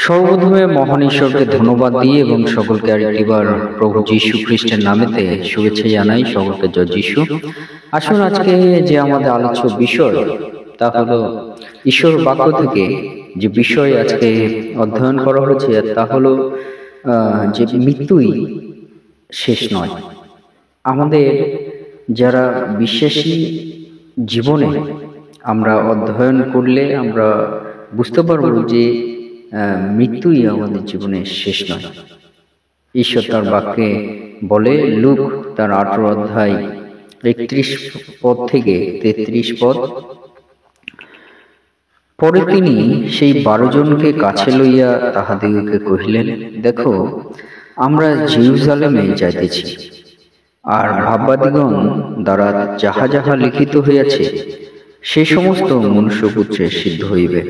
সর্বপ্রথমে মহান ঈশ্বরকে ধন্যবাদ দিই এবং সকলকে আরেকটিবার প্রভু যীশু খ্রিস্টের নামেতে শুভেচ্ছা জানাই। সকলকে জয় যীশু। আসুন আজকে যে আমাদের আলোচ্য বিষয় তা হলো ঈশ্বর বাক্য থেকে যে বিষয় আজকে অধ্যয়ন করা হচ্ছে তা হলো যে মৃত্যুই শেষ নয়। আমাদের যারা বিশ্বাসী জীবনে আমরা অধ্যয়ন করলে আমরা বুঝতে পারবো যে মৃত্যুই আমাদের জীবনের শেষ নয়। ঈশ্বর তার বাক্যে বলে, লুক তার 18 অধ্যায় 31 পদ থেকে 33 পদ, পরে তিনি সেই 12 জনকে কাছে লইয়া তাহাদিগকে কহিলেন, দেখো, আমরা জেরুজালেমে যাইতেছি, আর ভাববাদিগণ দ্বারা যাহা যাহা লিখিত হইয়াছে সে সমস্ত মনুষ্যপুত্রে সিদ্ধ হইবে,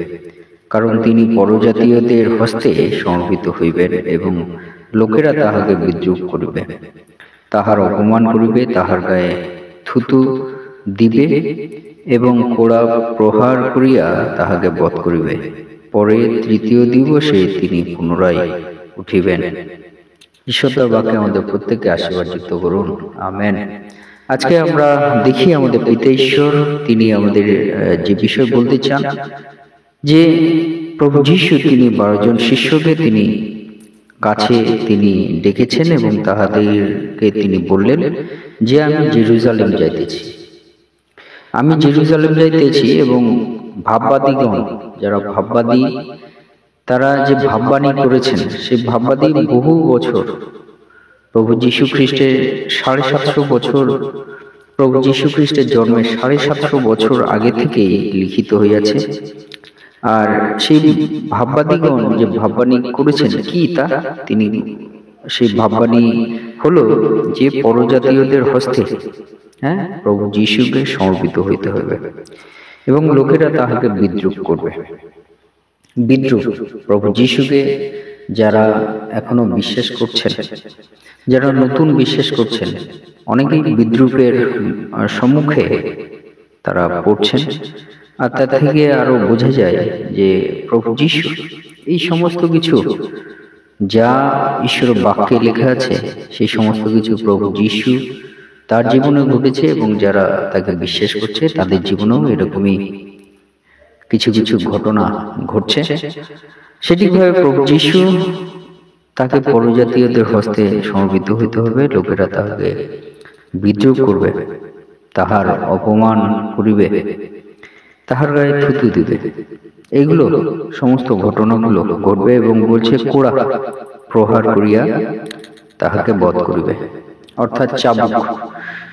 কারণ তিনি পরজাতীয়দের হস্তে সমর্পিত হইবেন এবং লোকেরা তাহাকে বিদ্রুপ করিবে, তাহার অপমান করিবে, তাহার গায়ে থুতু দিবে এবং কোড়া প্রহার করিয়া তাহাকে বধ করিবে। পরে তৃতীয় দিবসে তিনি পুনরায় উঠিবেন। ঈশ্বর তার বাক্যে আমাদের প্রত্যেককে আশীর্বাদযুক্ত করুন, আমেন। আজকে আমরা দেখি আমাদের পিতা ঈশ্বর তিনি আমাদের যে বিষয় বলতে চান, যে প্রভু যীশু তিনি 12 জন শিষ্যকে তিনি কাছে তিনি ডেকেছেন এবং তাহাদেরকে তিনি বললেন যে আমি জেরুজালেম যাইতেছি, এবং ভাববাদীগণ, যারা ভাববাদী, তারা যে ভাববাণী করেছেন সেই ভাববাদী বহু বছর প্রভু যীশু খ্রিস্টের 750 বছর, প্রভু যীশু খ্রিস্টের জন্মের 750 বছর আগে থেকেই লিখিত হইয়াছে। আর সেই ভাববাদীগণ যে ভাববাণী করেছেন কি তা, তিনি সেই ভাববাণী হলো যে পরজাতীয়দের হস্তে প্রভু যীশুকে সমর্পিত হইতে হবে এবং লোকেরা তাহাকে বিদ্রুপ করবে। বিদ্রুপ, প্রভু যীশুকে যারা এখনো বিশ্বাস করছেন, যারা নতুন বিশ্বাস করছেন, অনেকেই বিদ্রুপের সম্মুখে তারা পড়ছেন। আর তা থেকে আরো বোঝা যায় যে প্রভু যীশু এই সমস্ত কিছু যা ঈশ্বর বাক্যে লেখা আছে সেই সমস্ত কিছু প্রভু যীশু তার জীবনে ঘটেছে এবং যারা তাকে বিশ্বাস করছে তাদের জীবনেও এরকমই কিছু কিছু ঘটনা ঘটছে। সেটি ভাবে প্রভু যীশু তাকে পরজাতীয়দের হস্তে সমর্পিত হইতে হবে, লোকেরা তাকে বিদ্রুপ করবে, তাহার অপমান করিবে, তাহার গায়ে থুতু দিবে। এইগুলো সমস্ত ঘটনাগুলো ঘটবে এবং বলছে কোড়া প্রহার করিয়া তাহাকে বধ করিবে, অর্থাৎ চাবুক।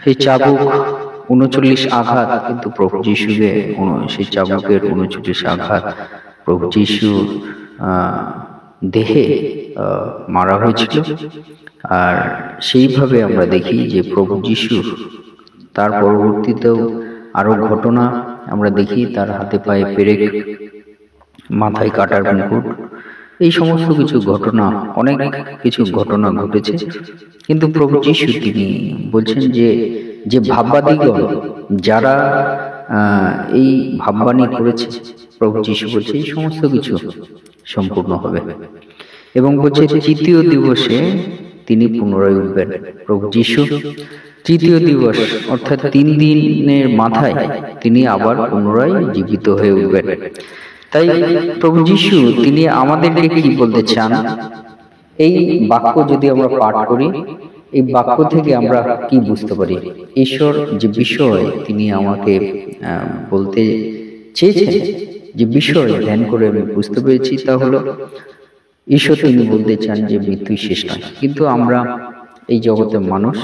সেই চাবুক 39 আঘাত কিন্তু প্রভু যীশুকে, সেই চাবুকের 39 আঘাত প্রভু যীশু দেহে মারা হয়েছিল। আর সেইভাবে আমরা দেখি যে প্রভু যীশু তার পরবর্তীতেও আরো ঘটনা আমরা দেখি, তার হাতে পায়ে পেরেক, মাথায় কাটার মুকুট, এই সমস্ত কিছু ঘটনা, অনেক কিছু ঘটনা ঘটেছে। কিন্তু প্রভু যীশু তিনি বলছেন যে যে ভাববাদীগণ যারা এই ভাববাণী করেছে, প্রভু যীশু বলছে এই সমস্ত কিছু সম্পূর্ণ হবে এবং বলছে তৃতীয় দিবসে তিনি পুনরায় উঠবেন। প্রভু যীশু তৃতীয় দিবস অর্থাৎ 3 দিনের মাথায় তিনি আবার পুনরায় জীবিত হয়ে উঠবেন। তাই প্রভু যীশু তিনি আমাদেরকে কি বলতে চান, এই বাক্য যদি আমরা পাঠ করি, এই বাক্য থেকে আমরা কি বুঝতে পারি? ঈশ্বর যে বিষয় তিনি আমাকে বলতে চেয়েছেন, যে বিষয় ধ্যান করে আমি বুঝতে পেরেছি, তা হলো ঈশ্বর তিনি বলতে চান যে মৃত্যুই শেষ নয়। কিন্তু আমরা এই জগতের মানুষ,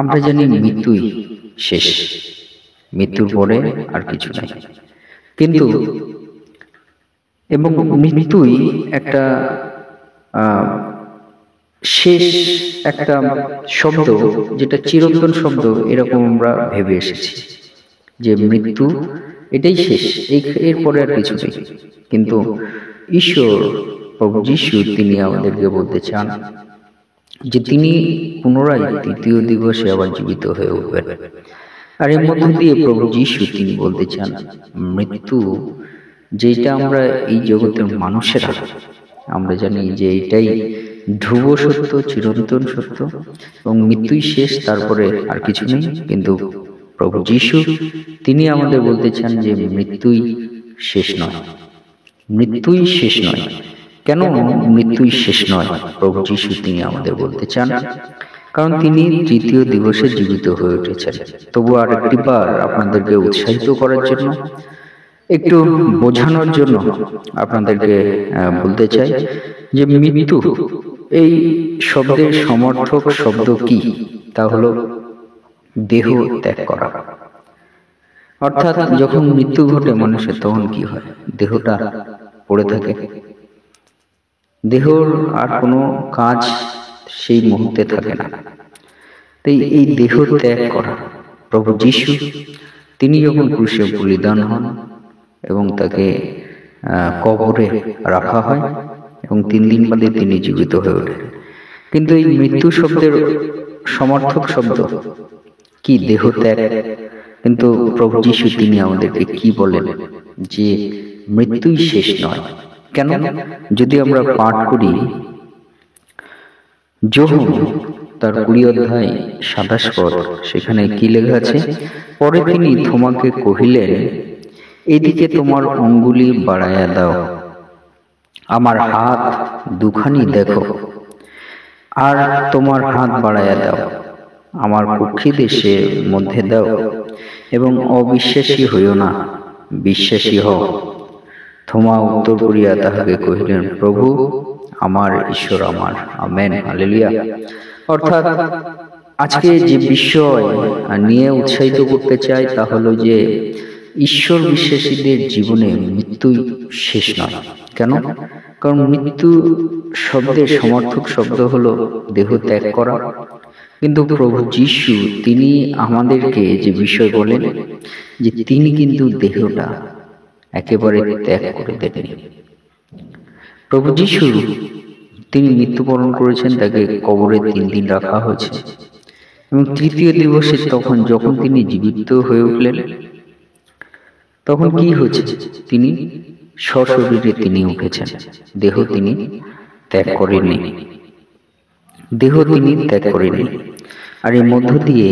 আমরা জানি মৃত্যুই শেষ, মৃত্যুর পরে আর কিছু নাই। কিন্তু এবং মৃত্যুই একটা শেষ একটা শব্দ, যেটা চিরন্তন শব্দ, এরকম আমরা ভেবে এসেছি যে মৃত্যু এটাই শেষ, এরপরে আর কিছু নেই। কিন্তু ঈশ্বর প্রভু যীশু তিনি আমাদেরকে বলতে চান যে তিনি পুনরায় তৃতীয় দিবসে আবার জীবিত হয়ে উঠবেন। আর এর মধ্য দিয়ে প্রভু যীশু তিনি বলতে চান মৃত্যু যেটা আমরা এই জগতের মানুষেরা আমরা জানি যে এটাই ধ্রুব সত্য, চিরন্তন সত্য, এবং মৃত্যুই শেষ, তারপরে আর কিছু নেই। কিন্তু প্রভু যীশু তিনি আমাদের বলতে চান যে মৃত্যুই শেষ নয়, মৃত্যুই শেষ নয়। কেন মৃত্যুই শেষ নয়? প্রভু যীশু তিনি আমাদের বলতে চান কারণ তিনি তৃতীয় দিবসে জীবিত হয়ে উঠেছেন। তবু আর একটিবার আপনাদেরকে উৎসাহিত করার জন্য, একটু বোঝানোর জন্য আপনাদেরকে বলতে চাই যে মৃত্যু এই শব্দের সমর্থক শব্দ কি? তা হলো দেহ ত্যাগ করা। অর্থাৎ যখন মৃত্যু ঘটে মানুষের, তখন কি হয়? দেহটা পড়ে থাকে, দেহর আর কোনো কাজ সেই মুহূর্তে থাকে না। তাই এই দেহ ত্যাগ করা, প্রভু যীশু তিনি যখন ক্রুশে বলিদান হন এবং তাকে কবরে রাখা হয় এবং 3 দিন বাদে তিনি জীবিত হয়ে ওঠেন। কিন্তু এই মৃত্যু শব্দের সমর্থক শব্দ কি? দেহ ত্যাগ। কিন্তু প্রভু যীশু তিনি আমাদেরকে কি বলেন? যে মৃত্যুই শেষ নয়। কেন? যদি আমরা পাঠ করি যোহন তার 20 অধ্যায় 27 পদ, সেখানে কি লেখা আছে? পরে তিনি থোমাকে কহিলেন, এদিকে তোমার অঙ্গুলি বাড়াইয়া দাও, আমার হাত দুখানি দেখো, আর তোমার হাত বাড়াইয়া দাও, আমার পক্ষী দেশের মধ্যে দাও, এবং অবিশ্বাসী হইও না, বিশ্বাসী হও। থোমা উত্তর করিয়া তাহাকে কহিলেন, প্রভু আমার, ঈশ্বর আমার। Amen, hallelujah. অর্থাৎ আজকে যে বিষয় নিয়ে উৎসাহিত করতে চাই তা হলো যে ঈশ্বর বিশ্বাসীদের জীবনে মৃত্যুই শেষ নয়। কেন? কারণ মৃত্যু শব্দের সমর্থক শব্দ হলো দেহ ত্যাগ করা। কিন্তু প্রভু যীশু তিনি আমাদেরকে যে বিষয় বলেন যে তিনি কিন্তু দেহটা একেবারে ত্যাগ করে দেননি। প্রভু যীশু তিনি মৃত্যুবরণ করেছেন, তাকে কবরে 3 দিন রাখা হয়েছে, এবং তৃতীয় দিবসে যখন তিনি জীবিত হয়ে উঠলেন, তখন কি হয়েছে? তিনি সশরীরে তিনি উঠেছেন, দেহ তিনি ত্যাগ করেননি, দেহ তিনি ত্যাগ করেননি। আর এর মধ্য দিয়ে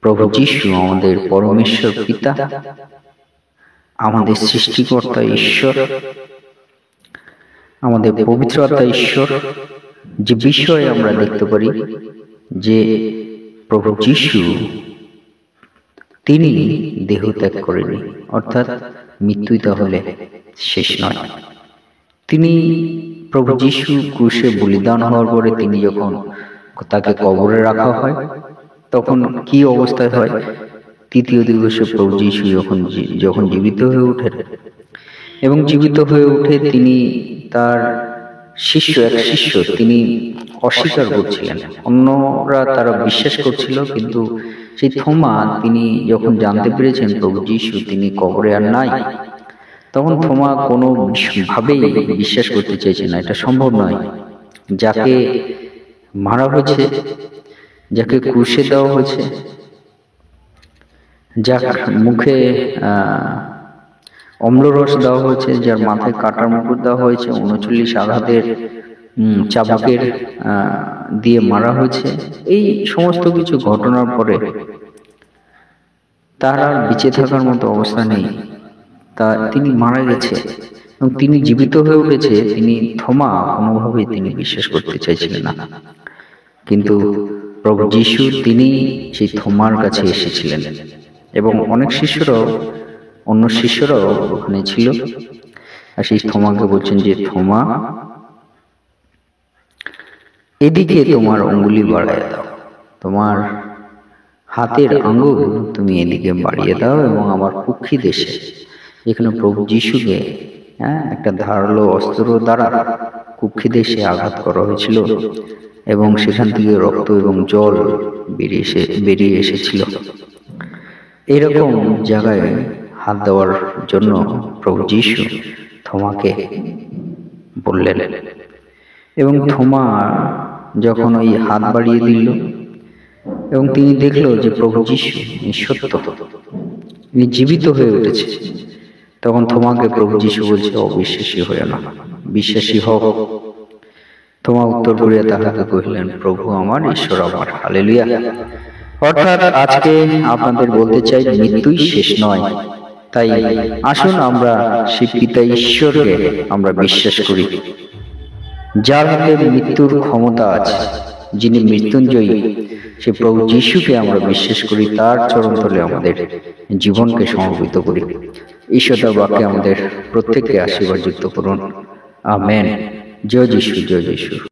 প্রভু যীশু আমাদের পরমেশ্বর পিতা, আমাদের সৃষ্টিকর্তা ঈশ্বর, আমাদের পবিত্র আত্মা ঈশ্বর, যে বিষয়ে আমরা দেখতে পারি যে প্রভু যীশু তিনি দেহ ত্যাগ করেনি, অর্থাৎ মৃত্যুই তাহলে শেষ নয়। তিনি প্রভু যীশু ক্রুশে বলিদান হওয়ার পরে তিনি যখন তাকে কবরে রাখা হয়, তখন কি অবস্থায় হয়? তৃতীয় দিবসে প্রভু যীশু যখন জীবিত হয়ে ওঠেন, এবং জীবিত হয়ে উঠে তিনি তার এক শিষ্য তিনি অস্বীকার করছিলেন, অন্যরা তারা বিশ্বাস করছিল, কিন্তু সেই থোমা তিনি যখন জানতে পেরেছেন প্রভু যীশু তিনি কবরে আর নাই, তখন থোমা কোনো ভাবেই বিশ্বাস করতে চাইছে না, এটা সম্ভব নয়। যাকে মারা হয়েছে, যাকে ক্রুশে দেওয়া হয়েছে, যার মুখে অম্লরস দেওয়া হয়েছে, যার মাথায় কাটার মুকুট দেওয়া হয়েছে, 39 আঘাতের চাবুকের দিয়ে মারা হয়েছে, এই সমস্ত কিছু ঘটনার পরে তার আর বেঁচে থাকার মতো অবস্থা নেই, তা তিনি মারা গেছে এবং তিনি জীবিত হয়ে উঠেছে, তিনি থোমা কোনোভাবেই তিনি বিশ্বাস করতে চাইছিলেন না। কিন্তু প্রভু যীশু তিনি সেই থোমার কাছে এসেছিলেন, এবং অনেক অন্য শিষ্যরাও ওখানে ছিল, আর সেই থোমাকে বলছেন যে থোমা, এদিকে তোমার অঙ্গুলি বাড়িয়ে দাও, তোমার হাতের আঙ্গুল তুমি এদিকে বাড়িয়ে দাও, এবং আমার পক্ষী দেশে, যেখানে প্রভু যীশুকে একটা ধারালো অস্ত্র দ্বারা কুক্ষি দেশে আঘাত করা হয়েছিল, এবং সেখান থেকে রক্ত এবং জল বেরিয়ে এসেছিল, এরকম জায়গায় হাত দেওয়ার জন্য প্রভু যীশু থোমাকে বললেন। এবং থোমা যখন ওই হাত বাড়িয়ে দিল এবং তিনি দেখলো যে প্রভু যীশু সত্য, তিনি জীবিত হয়ে উঠেছে, তখন তোমাকে প্রভু যীশু বলছে, অবিশ্বাসী হয়ে না, বিশ্বাসী হও। তোমা উত্তর করিয়া তাহাকে কহিলেন, প্রভু আমার, ঈশ্বর আমার। হালেলুয়া। অর্থাৎ আজকে আপনাদের বলতে চাই, মৃত্যুই শেষ নয়। তাই আসুন আমরা সেই পিতা ঈশ্বরকে আমরা বিশ্বাস করি, যার হাতে মৃত্যুর ক্ষমতা আছে, যিনি মৃত্যুঞ্জয়ী, সে প্রভু যীশুকে আমরা বিশ্বাস করি। তার চরণতলে আমাদের জীবনকে সমর্পিত করি। ঈশ্বর তার বাক্যে আমাদের প্রত্যেককে আশীর্বাদ যুক্ত করুন। আমেন। জয় যীশু, জয় যীশু।